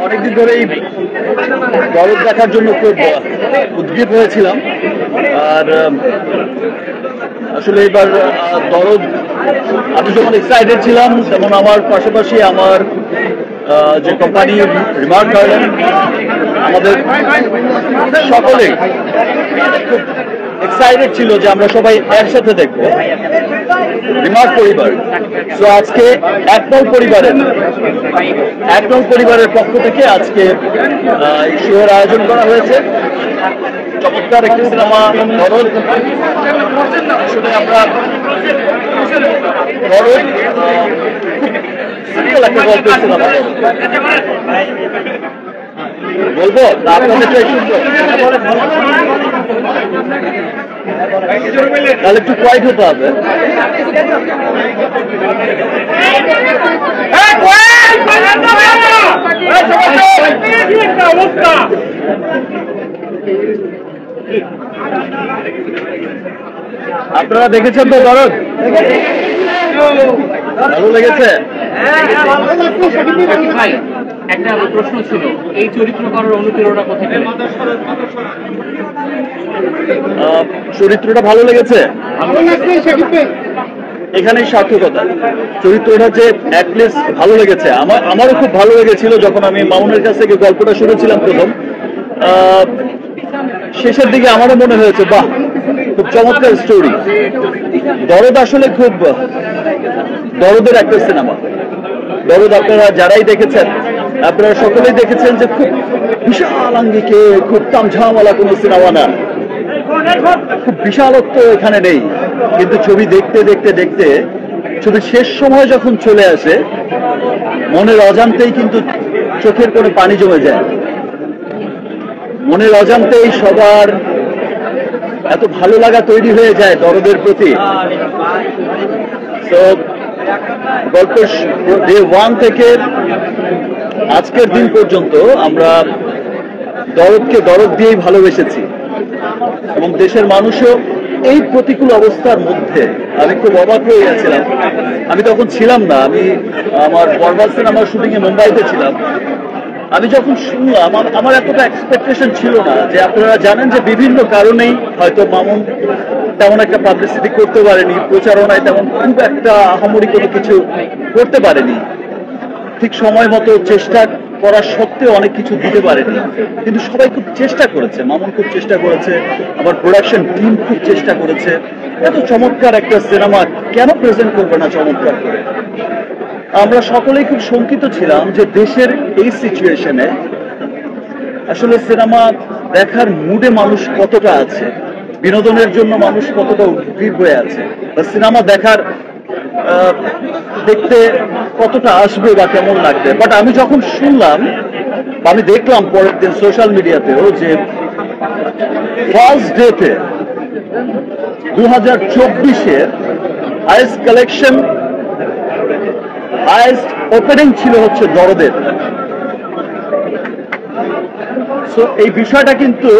অনেকদিন ধরেই দরদ দেখার জন্য খুব উদ্গ্রীব হয়েছিলাম। আর আসলে এবার দরদ আমি যখন এক্সাইটেড ছিলাম, তেমন আমার পাশাপাশি আমার যে কোম্পানি রিমার্ক গার্ডেন, আমাদের সকলেই খুব এক্সাইটেড ছিল যে আমরা সবাই একসাথে দেখবো রিমার্ক পরিবার। তো আজকে একদল পরিবারের পক্ষ থেকে আজকে এই শোয়ের আয়োজন করা হয়েছে। চমৎকার একটি সিনেমা দরদ। আসলে আমরা দরদ সিম্পল একটা গল্পের সিনেমা বলবো না, আপনাদের চাই শুনবো, তাহলে একটু কোয়াইট হতে হবে। আপনারা দেখেছেন তো দরদ? ভালো লেগেছে? একটা প্রশ্ন ছিল, এই চরিত্র করার অনুপ্রেরণা কোথায় পেলেন? চরিত্রটা ভালো লেগেছে, এখানেই সার্থকতা। চরিত্রটা যে অ্যাটলিস্ট ভালো লেগেছে, আমারও খুব ভালো লেগেছিল যখন আমি মামুনের কাছ থেকে গল্পটা শুনেছিলাম প্রথম। শেষের দিকে আমারও মনে হয়েছে বাহ, খুব চমৎকার স্টোরি। দরদ আসলে খুব দরদের একটা সিনেমা। দরদ আপনারা যারাই দেখেছেন, আপনারা সকলেই দেখেছেন যে খুব বিশাল আঙ্গিকে, খুব তামঝামওয়ালা কোনো সিনেমা না, খুব বিশালত্ব এখানে নেই। কিন্তু ছবি দেখতে দেখতে দেখতে ছবির শেষ সময় যখন চলে আসে, মনের অজান্তেই কিন্তু চোখের কোনো পানি জমে যায়। মনের অজান্তেই সবার এত ভালো লাগা তৈরি হয়ে যায় দরদের প্রতি। তো গল্পের ডে 1 থেকে আজকের দিন পর্যন্ত আমরা দরদকে দরদ দিয়েই ভালোবেসেছি, এবং দেশের মানুষও এই প্রতিকূল অবস্থার মধ্যে, আমি খুব অবাক হয়ে গেছিলাম। আমি তখন ছিলাম না, আমি আমার বরবাদ সিনেমার শুটিংয়ে মুম্বাইতে ছিলাম। আমি যখন শুনলাম, আমার এতটা এক্সপেকটেশন ছিল না। যে আপনারা জানেন যে বিভিন্ন কারণেই হয়তো মামুন তেমন একটা পাবলিসিটি করতে পারেনি, প্রচারণায় তেমন খুব একটা আহামরি কোনো কিছু করতে পারেনি, ঠিক সময় মতো চেষ্টা করা সত্ত্বেও অনেক কিছু দিতে পারেনি। কিন্তু সবাই খুব চেষ্টা করেছে, মামুন খুব চেষ্টা করেছে, আমার প্রোডাকশন টিম খুব চেষ্টা করেছে। এত চমৎকার একটা সিনেমা কেন প্রেজেন্ট করবে না চমৎকার করে? আমরা সকলেই খুব শঙ্কিত ছিলাম যে দেশের এই সিচুয়েশনে আসলে সিনেমা দেখার মুডে মানুষ কতটা আছে, বিনোদনের জন্য মানুষ কতটা উদ্গ্রীব হয়ে আছে, বা সিনেমা দেখার দেখতে কতটা আসবে বা কেমন লাগবে। বাট আমি যখন শুনলাম, আমি দেখলাম পরের দিন সোশ্যাল মিডিয়াতেও যে ফার্স্ট ডেতে 2024-এর হাইয়েস্ট কালেকশন, হাইয়েস্ট ওপেনিং ছিল হচ্ছে দরদের। সো এই বিষয়টা কিন্তু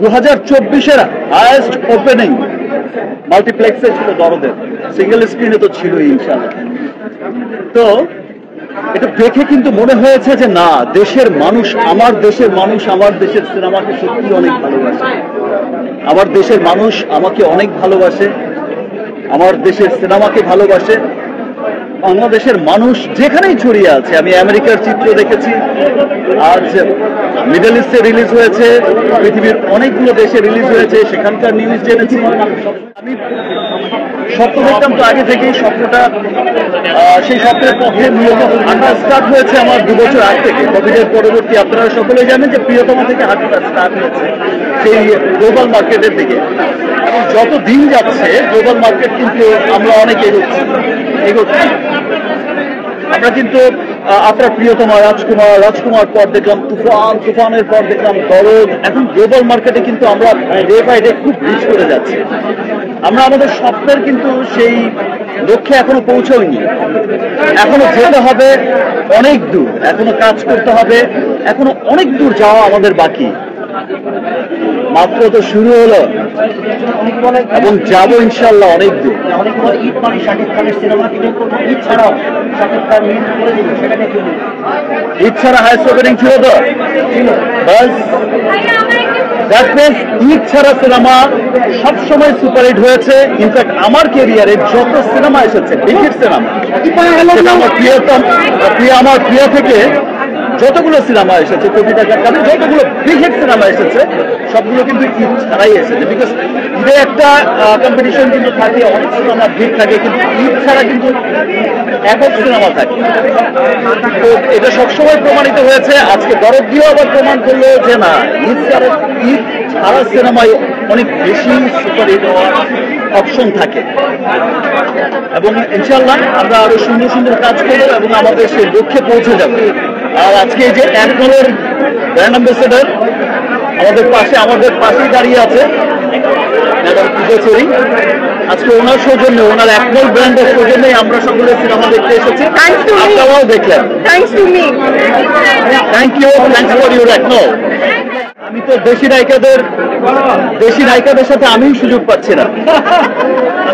2024-এর হাইয়েস্ট ওপেনিং মাল্টিপ্লেক্সে ছিল দরদের, সিঙ্গেল স্ক্রিনে তো ছিলই ইনশাআল্লাহ। তো এটা দেখে কিন্তু মনে হয়েছে যে না, দেশের মানুষ, আমার দেশের মানুষ আমার দেশের সিনেমাকে সত্যি অনেক ভালোবাসে। আমার দেশের মানুষ আমাকে অনেক ভালোবাসে, আমার দেশের সিনেমাকে ভালোবাসে। বাংলাদেশের মানুষ যেখানেই ছড়িয়ে আছে, আমি আমেরিকার চিত্র দেখেছি, আজ মিডল ইস্টে রিলিজ হয়েছে, পৃথিবীর অনেকগুলো দেশে রিলিজ হয়েছে, সেখানকার নিউজ জেনেছি। আমি স্বপ্ন দেখতাম তো আগে থেকেই, স্বপ্নটা সেই স্বপ্নের পথে মূলত হাঁটা স্টার্ট হয়েছে আমার 2 বছর আগ থেকে, কোভিডের পরবর্তী। আপনারা সকলে জানেন যে প্রিয়তমা থেকে হাঁটাটা স্টার্ট হয়েছে সেই গ্লোবাল মার্কেটের দিকে, এবং যত দিন যাচ্ছে গ্লোবাল মার্কেট কিন্তু আমরা অনেক এগোচ্ছি। আমরা কিন্তু আপনার প্রিয়তমা, রাজকুমার পর দেখলাম তুফানের পর দেখলাম দরদ। এখন গ্লোবাল মার্কেটে কিন্তু আমরা ডে বাই ডে খুব রিচ করে যাচ্ছি। আমরা আমাদের স্বপ্নের কিন্তু সেই লক্ষ্যে এখনো পৌঁছাইনি, এখনো যেতে হবে অনেক দূর, এখনো কাজ করতে হবে, এখনো অনেক দূর যাওয়া আমাদের বাকি। মাত্র তো শুরু হলো, এবং যাবো ইনশাল্লাহ অনেক দূর। অনেক সময় ঈদ মানে শাকিব খানের সিনেমা, কিন্তু ঈদ ছাড়াও শাকিব খান মিল করে দিল, সেখানে কি ঈদ ছাড়া হাইস্ট ওপেনিং ছিল তো, ছিল? বাস দ্যাট মিনস ঈদ ছাড়া সিনেমা সবসময় সুপারহিট হয়েছে। ইনফ্যাক্ট আমার ক্যারিয়ারে যত সিনেমা এসেছে, বিগ হিট সিনেমা, সেটা আমার আমার প্রিয় থেকে যতগুলো সিনেমা এসেছে, কোটি টাকার কাছে যতগুলো বিগ হিট সিনেমা এসেছে, সবগুলো কিন্তু ঈদ ছাড়াই এসেছে। বিকজ ঈদে একটা কম্পিটিশন কিন্তু থাকে, অনেক সিনেমা ভিড় থাকে, কিন্তু ঈদ ছাড়া কিন্তু একক সিনেমা থাকে। তো এটা সবসময় প্রমাণিত হয়েছে। আজকে দরদ দিয়েও আবার প্রমাণ করলো যে না, ঈদ ছাড়া সিনেমায় অনেক বেশি সুপারহিট হওয়ার অপশন থাকে। এবং ইনশাল্লাহ আমরা আরো সুন্দর সুন্দর কাজ করবো এবং আমাদের সেই লক্ষ্যে পৌঁছে যাবো। আর আজকে এই যে একমলের ব্র্যান্ড অ্যাম্বাসেডর আমাদের পাশেই দাঁড়িয়ে আছে ম্যাডাম পূজাচরী। আজকে ওনার সৌজন্যে, ওনার একমল ব্র্যান্ডের সৌজন্যেই আমরা সকলে সিনেমা দেখতে এসেছি। আপনারাও দেখলেন। Thanks to me. Thank you for your একমল। আমি তো দেশি নায়িকাদের সাথে আমিও সুযোগ পাচ্ছি না।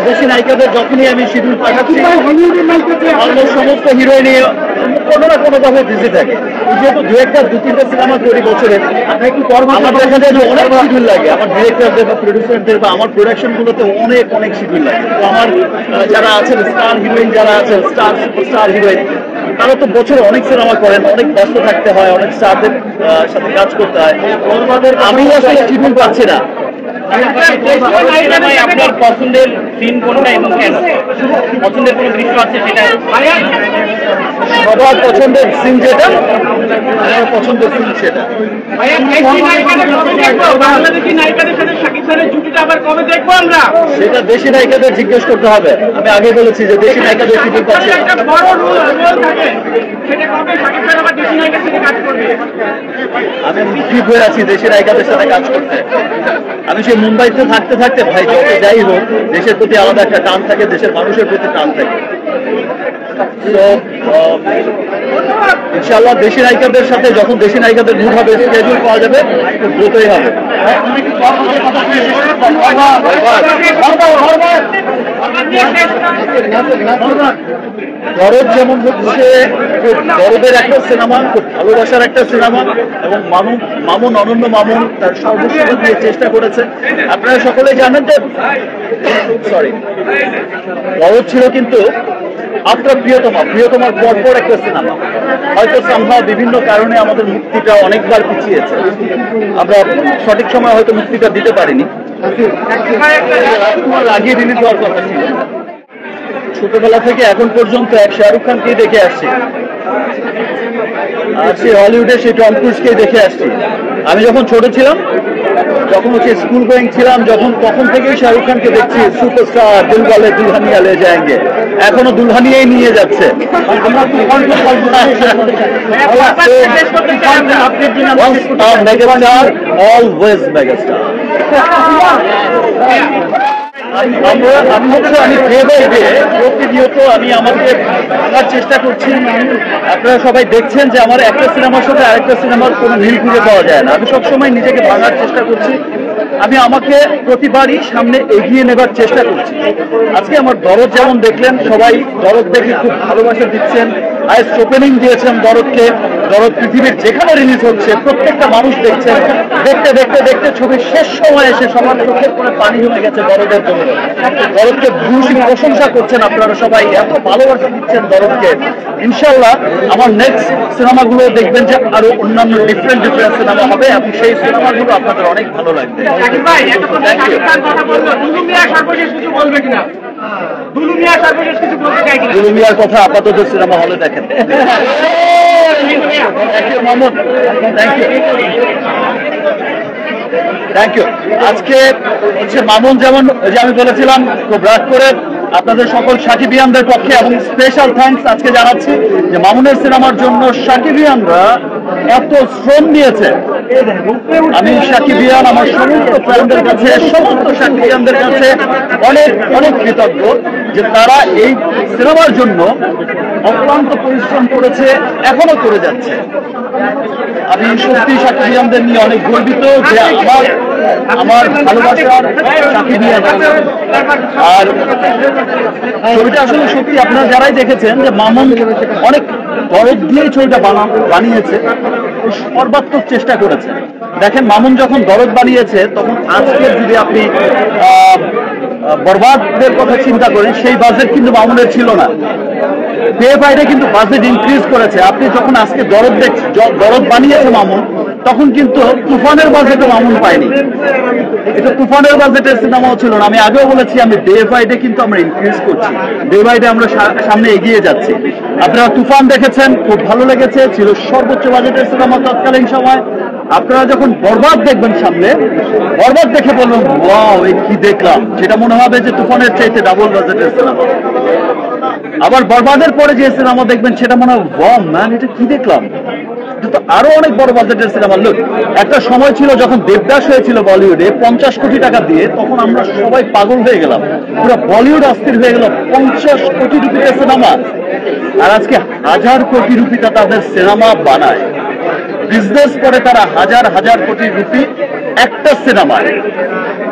দেশি নায়িকাদের যখনই আমি শিডিউল পাঠাচ্ছি, অলমোস্ট সমস্ত হিরোইনই কোনো না কোনো ভাবে বিজি থাকে। যেহেতু দু তিনটা সিনেমা করি বছরে, আমার দেখা যায় যে অনেক শিডিউল লাগে। আমার ডিরেক্টরদের বা প্রডিউসারদের বা আমার প্রোডাকশন গুলোতে অনেক শিডিউল লাগে। তো আমার যারা আছেন স্টার হিরোইন, যারা আছেন সুপারস্টার হিরোইন, তারা তো বছরে অনেক সিনেমা করেন, অনেক ব্যস্ত থাকতে হয়, অনেক স্টারদের সাথে কাজ করতে হয়। আমি আসলে শিডিউল পাচ্ছি না। আপনার পছন্দের সিন কোনটা এবং কেন? পছন্দের কোন দৃশ্য আছে সেটা? সবার পছন্দের সিন যেটা, আমার পছন্দের সিন সেটা। বাংলাদেশি নায়িকাদের সাথে শাকিব খানের জুটিটা আবার কবে দেখবো আমরা? সেটা দেশি নায়িকাদের জিজ্ঞেস করতে হবে। আমি আগে বলেছি যে দেশি নায়িকাদের শিডিউল পাচ্ছি না। একটা বড় রোল থাকে, সেটা কবে শাকিব খান আবার দেশি নায়িকার সাথে কাজ করবে? আমি ঠিক হয়ে আছি দেশি নায়িকাদের সাথে কাজ করতে। আমি সেই মুম্বাইতে থাকতে ভাই, যত যাই হোক, দেশের প্রতি আলাদা একটা টান থাকে, দেশের মানুষের প্রতি টান থাকে। তো ইনশাআল্লাহ দেশি নায়িকাদের সাথে যখন দেশি নায়িকাদের মুড হবে, স্কেজুল পাওয়া যাবে, খুব দ্রুতই হবে। দরদ যেমন হচ্ছে খুব দরদের একটা সিনেমা, খুব ভালোবাসার একটা সিনেমা, এবং মামুন অনন্য মামুন তার সর্বস্ব দিয়ে চেষ্টা করেছে। আপনারা সকলেই জানেন যে দরদ ছিল কিন্তু আপনার প্রিয়তমার পরপর একটা সিনেমা। হয়তো সম্ভব বিভিন্ন কারণে আমাদের মুক্তিটা অনেকবার পিছিয়েছে, আমরা সঠিক সময় হয়তো মুক্তিটা দিতে পারিনি। লাগিয়ে রিলিজ হওয়ার কথা ছিল। ছোটবেলা থেকে এখন পর্যন্ত এক শাহরুখ খানকেই দেখে আসছি, আর সে হলিউডে সেই টম ক্রুজকেই দেখে আসছি। আমি যখন ছোট ছিলাম, যখন হচ্ছে স্কুল গোয়িং ছিলাম, তখন থেকেই শাহরুখ খানকে দেখছি সুপারস্টার, দিলওয়ালে দুলহানিয়া লে যায়েঙ্গে, এখনো দুলহানিয়াই নিয়ে যাচ্ছে। Megastar, always megastar. আমি প্রতিনিয়ত আমি আমাকে ভাঙার চেষ্টা করছি। আপনারা সবাই দেখছেন যে আমার একটা সিনেমার সাথে আরেকটা সিনেমার কোনো মিল খুঁজে পাওয়া যায় না। আমি সবসময় নিজেকে ভাঙার চেষ্টা করছি। আমি আমাকে প্রতিবারই সামনে এগিয়ে নেবার চেষ্টা করছি। আজকে আমার দরদ যেমন দেখলেন, সবাই দরদ দেখে খুব ভালোবাসা দিচ্ছেন, হাইস্ট ওপেনিং দিয়েছেন দরদকে। দরদ পৃথিবীর যেখানে রিলিজ হচ্ছে প্রত্যেকটা মানুষ দেখছেন। দেখতে দেখতে দেখতে ছবির শেষ সময় এসে সবার চোখের করে পানি জমে গেছে দরদের জন্য। দরদকে ভূয়সী প্রশংসা করছেন আপনারা সবাই, এত ভালোবাসা দিচ্ছেন দরদকে। ইনশাল্লাহ আমার নেক্সট সিনেমাগুলো দেখবেন যে আরো অন্যান্য ডিফারেন্ট সিনেমা হবে, এবং সেই সিনেমাগুলো আপনাদের অনেক ভালো লাগবে। দুলুমিয়ার কথা আপাতত সিনেমা হলে দেখেন। Thank you. আজকে হচ্ছে মামুন, যেমন যে আমি বলেছিলাম, খুব রাগ করে আপনাদের সকল সাকিবিয়ানদের পক্ষে এবং স্পেশাল থ্যাঙ্কস আজকে জানাচ্ছি যে মামুনের সিনেমার জন্য সাকিবিয়ানরা এত শ্রম নিয়েছে। আমি সাকিবিয়ান আমার সমস্ত ফ্যানদের কাছে, সমস্ত সাকিবিয়ানদের কাছে অনেক কৃতজ্ঞ যে তারা এই সিনেমার জন্য অক্লান্ত পরিশ্রম করেছে, এখনো করে যাচ্ছে। আমি সত্যি সাকিবিয়ানদের নিয়ে অনেক গর্বিত যে আমার ভালোবাসার সাকিবিয়ান। আর ছবিটা আসলে সত্যি আপনারা যারাই দেখেছেন যে মামুন অনেক দরদ দিয়ে ছবিটা বানিয়েছে, সর্বাত্মক চেষ্টা করেছে। দেখেন মামুন যখন দরদ বানিয়েছে তখন আজকে যদি আপনি বরবাদের কথা চিন্তা করেন, সেই বাজেট কিন্তু মামুনের ছিল না। পে বাইরে কিন্তু বাজেট ইনক্রিজ করেছে। আপনি যখন আজকে দরদ বানিয়েছে মামুন, তখন কিন্তু তুফানের বাজেটে মামুন পায়নি। এটা তুফানের বাজেটের সিনেমাও ছিল না। আমি আগেও বলেছি, আমি ডে বাই ডে কিন্তু আমরা ইনক্রিজ করছি, ডে বাই ডে আমরা সামনে এগিয়ে যাচ্ছি। আপনারা তুফান দেখেছেন, খুব ভালো লেগেছে, ছিল সর্বোচ্চ বাজেটের সিনেমা তৎকালীন সময়। আপনারা যখন বরবাদ দেখবেন সামনে, বরবাদ দেখে বলবেন ওয়াও এই কি দেখলাম, সেটা মনে হবে যে তুফানের চাইতে ডাবল বাজেটের সিনেমা। আবার বরবাদের পরে যে সিনেমা দেখবেন সেটা মনে হয় ওয়াও ম্যান এটা কি দেখলাম, এটা তো আরো অনেক বড় বাজেটের সিনেমা। লোক একটা সময় ছিল যখন দেবদাস হয়েছিল বলিউডে 50 কোটি টাকা দিয়ে, তখন আমরা সবাই পাগল হয়ে গেলাম, পুরো বলিউড অস্থির হয়ে গেল। 50 কোটি রুপিতে সিনেমা, আর আজকে 1000 কোটি রুপিতে তাদের সিনেমা বানায়, বিজনেস করে তারা হাজার হাজার কোটি রুপি একটা সিনেমায়।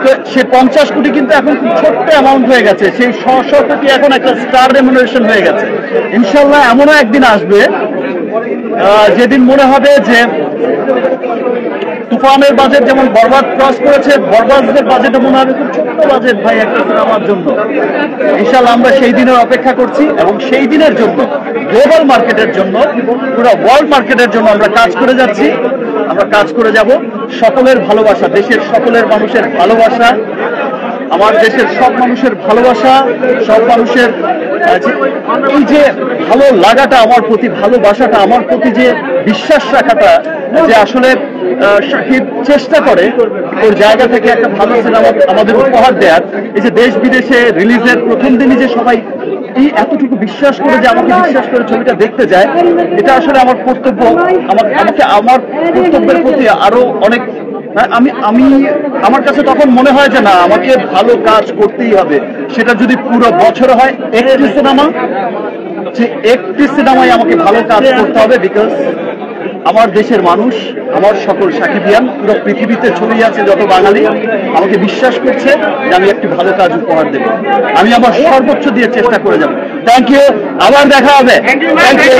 তো সে 50 কোটি কিন্তু এখন খুব ছোট্ট অ্যামাউন্ট হয়ে গেছে, সেই 100 কোটি এখন একটা স্টার রেমুনারেশন হয়ে গেছে। ইনশাল্লাহ এমনও একদিন আসবে যেদিন মনে হবে যে তুফানের বাজেট যেমন বরবাদ ক্রস করেছে, বরবাদের বাজেটও মনে হবে খুব ছোট্ট বাজেট ভাই একটা সিনেমার জন্য। ইনশাল্লাহ আমরা সেই দিনের অপেক্ষা করছি, এবং সেই দিনের জন্য গ্লোবাল মার্কেটের জন্য, পুরো ওয়ার্ল্ড মার্কেটের জন্য আমরা কাজ করে যাচ্ছি, আমরা কাজ করে যাব। সকলের ভালোবাসা, দেশের সকলের মানুষের ভালোবাসা, আমার দেশের সব মানুষের ভালোবাসা, সব মানুষের এই যে ভালো লাগাটা আমার প্রতি, ভালোবাসাটা আমার প্রতি, যে বিশ্বাস রাখাটা, যে আসলে সাকিব চেষ্টা করে ওর জায়গা থেকে একটা ভালো সিনেমা আমাদের উপহার দেওয়ার। এই যে দেশ বিদেশে রিলিজের প্রথম দিনই যে সবাই এই এতটুকু বিশ্বাস করে, যে আমাকে বিশ্বাস করে ছবিটা দেখতে যায়, এটা আসলে আমার কর্তব্য। আমাকে আমার কর্তব্যের প্রতি আরো অনেক, আমি আমার কাছে তখন মনে হয় যে না, আমাকে ভালো কাজ করতেই হবে। সেটা যদি পুরো বছর হয় একটি সিনেমা, যে একটি সিনেমায় আমাকে ভালো কাজ করতে হবে, বিকজ আমার দেশের মানুষ, আমার সকল সাকিবিয়ান পুরো পৃথিবীতে ছড়িয়ে আছে যত বাঙালি, আমাকে বিশ্বাস করছে যে আমি একটি ভালো কাজ উপহার দেব। আমি আমার সর্বোচ্চ দিয়ে চেষ্টা করে যাব। থ্যাংক ইউ, আবার দেখা হবে। Thank you.